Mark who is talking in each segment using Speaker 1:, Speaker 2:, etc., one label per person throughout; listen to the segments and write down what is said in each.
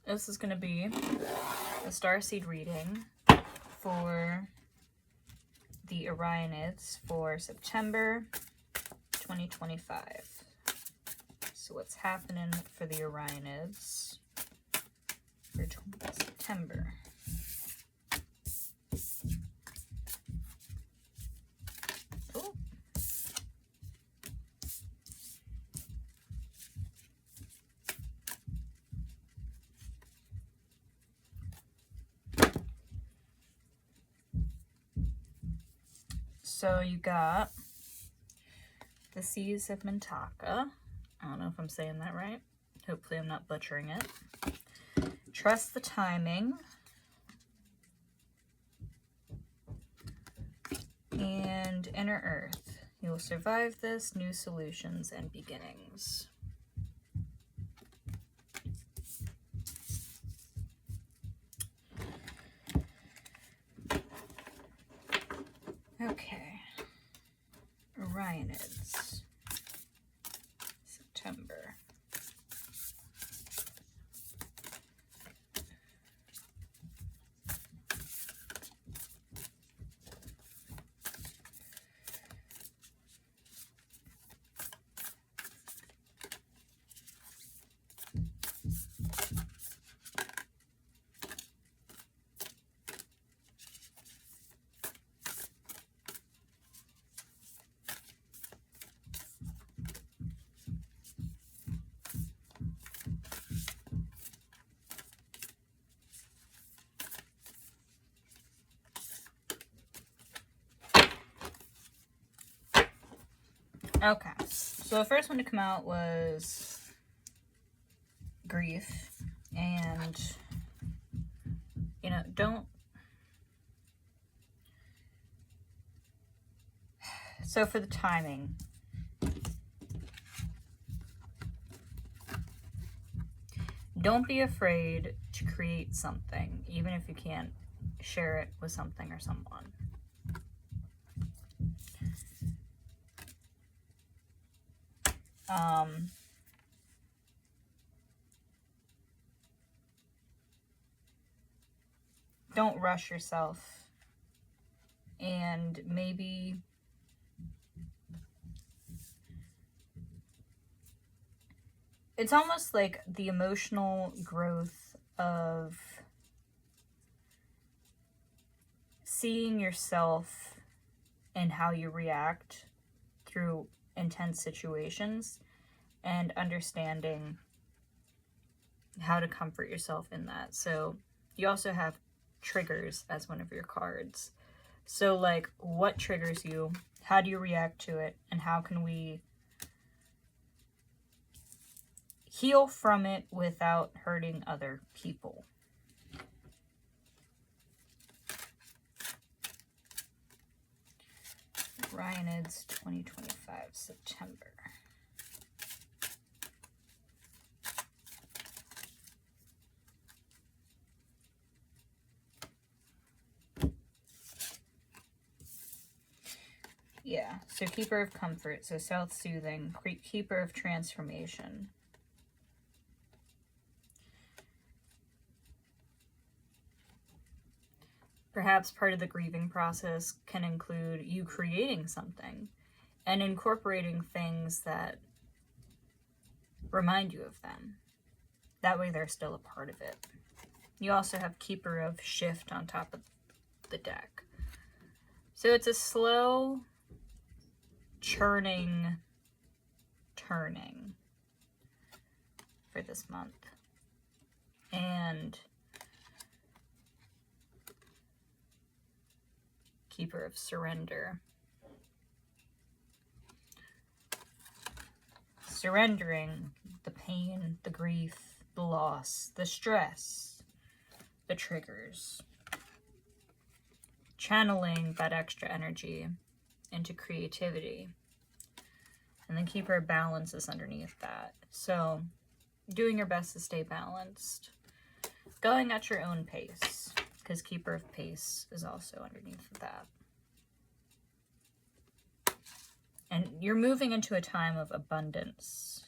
Speaker 1: This is going to be the Starseed reading for the Orionids for September 2025. So what's happening for the Orionids for September? Oh. So you got the Seas of Mintaka. I don't know if I'm saying that right. Hopefully I'm not butchering it. Trust the timing. And Inner Earth. You will survive this. New solutions and beginnings. Okay. Orionids. September. Okay, so the first one to come out was grief, and, you know, so for the timing, don't be afraid to create something, even if you can't share it with something or someone. Don't rush yourself, and maybe it's almost like the emotional growth of seeing yourself and how you react through intense situations and understanding how to comfort yourself in that. So you also have triggers as one of your cards. So like, what triggers you? How do you react to it? And how can we heal from it without hurting other people? Orionids 2025 September. Yeah, so Keeper of Comfort, so self-soothing, Keeper of Transformation. Perhaps part of the grieving process can include you creating something and incorporating things that remind you of them. That way they're still a part of it. You also have Keeper of Shift on top of the deck. So it's a slow turning for this month. And Keeper of Surrender. Surrendering the pain, the grief, the loss, the stress, the triggers. Channeling that extra energy into creativity. And then Keeper of Balance is underneath that. So doing your best to stay balanced. Going at your own pace, because Keeper of Pace is also underneath that. And you're moving into a time of abundance.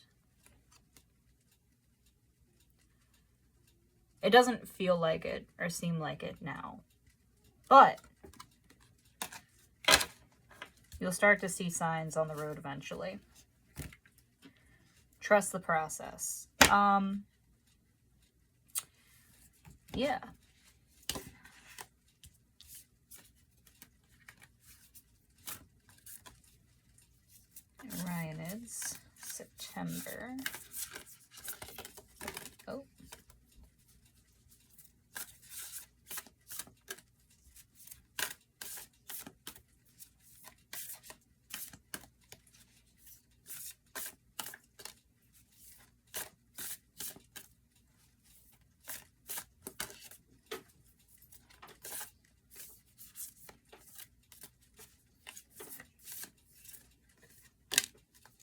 Speaker 1: It doesn't feel like it or seem like it now. But you'll start to see signs on the road eventually. Trust the process. Yeah. Orionids, September. Oh.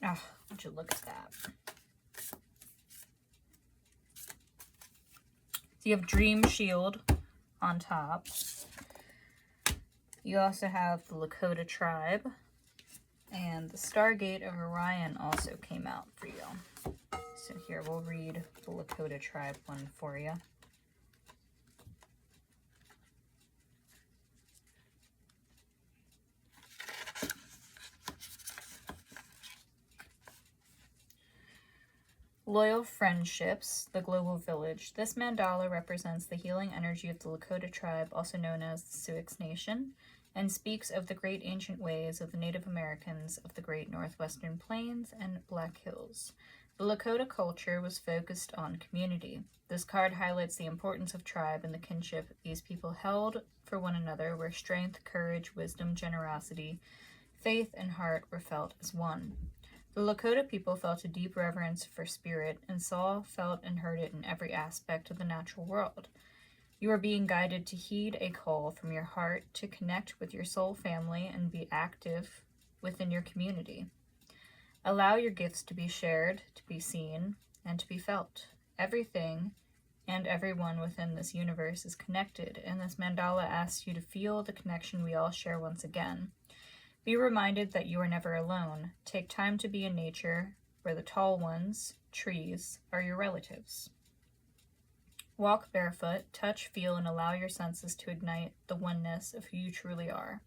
Speaker 1: Oh, would you look at that? So you have Dream Shield on top. You also have the Lakota tribe. And the Stargate of Orion also came out for you. So here, we'll read the Lakota tribe one for you. Loyal friendships, the global village. This mandala represents the healing energy of the Lakota tribe, also known as the Sioux Nation, and speaks of the great ancient ways of the Native Americans of the Great Northwestern Plains and Black Hills. The Lakota culture was focused on community. This card highlights the importance of tribe and the kinship these people held for one another, where strength, courage, wisdom, generosity, faith, and heart were felt as one. The Lakota people felt a deep reverence for spirit and saw, felt, and heard it in every aspect of the natural world. You are being guided to heed a call from your heart to connect with your soul family and be active within your community. Allow your gifts to be shared, to be seen, and to be felt. Everything and everyone within this universe is connected, and this mandala asks you to feel the connection we all share once again. Be reminded that you are never alone. Take time to be in nature, where the tall ones, trees, are your relatives. Walk barefoot, touch, feel, and allow your senses to ignite the oneness of who you truly are.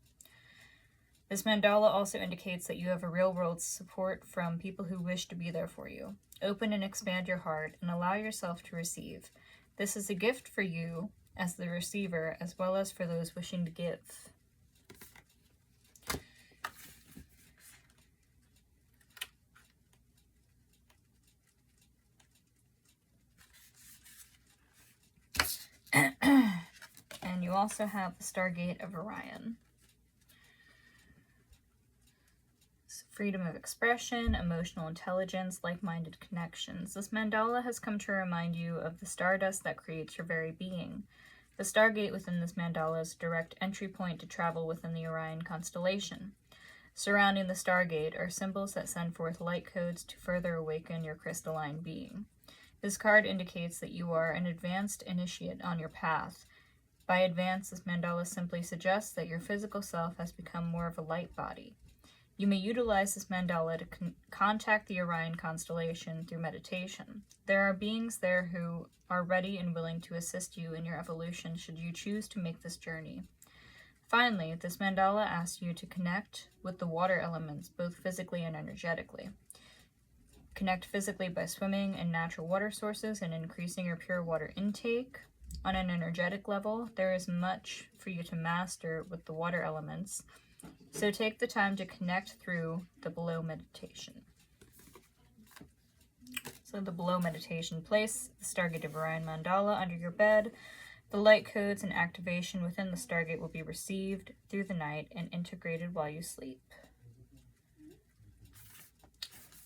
Speaker 1: This mandala also indicates that you have a real-world support from people who wish to be there for you. Open and expand your heart and allow yourself to receive. This is a gift for you as the receiver, as well as for those wishing to give. And you also have the Stargate of Orion. Freedom of expression, emotional intelligence, like-minded connections. This mandala has come to remind you of the stardust that creates your very being. The Stargate within this mandala is a direct entry point to travel within the Orion constellation. Surrounding the Stargate are symbols that send forth light codes to further awaken your crystalline being. This card indicates that you are an advanced initiate on your path. By advanced, this mandala simply suggests that your physical self has become more of a light body. You may utilize this mandala to contact the Orion constellation through meditation. There are beings there who are ready and willing to assist you in your evolution should you choose to make this journey. Finally, this mandala asks you to connect with the water elements, both physically and energetically. Connect physically by swimming in natural water sources and increasing your pure water intake. On an energetic level, there is much for you to master with the water elements, so take the time to connect through the below meditation. So the below meditation, place the Stargate of Orion mandala under your bed. The light codes and activation within the Stargate will be received through the night and integrated while you sleep.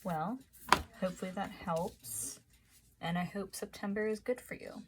Speaker 1: Well, hopefully that helps, and I hope September is good for you.